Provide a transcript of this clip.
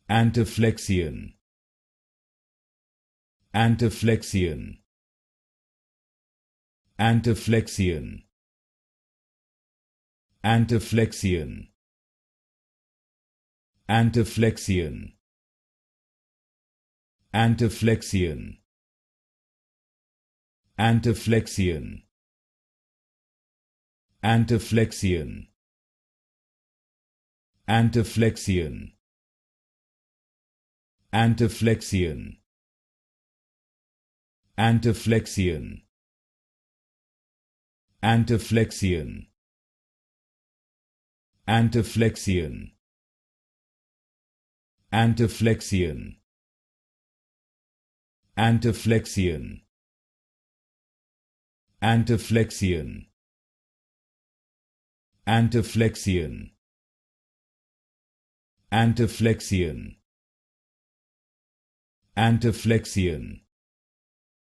Anteflexion, Anteflexion, Anteflexion, Anteflexion, Anteflexion, Anteflexion, Anteflexion, Anteflexion, Anteflexion, Anteflexion, Anteflexion, Anteflexion, Anteflexion, Anteflexion, Anteflexion, Anteflexion, Anteflexion, Anteflexion, Anteflexion,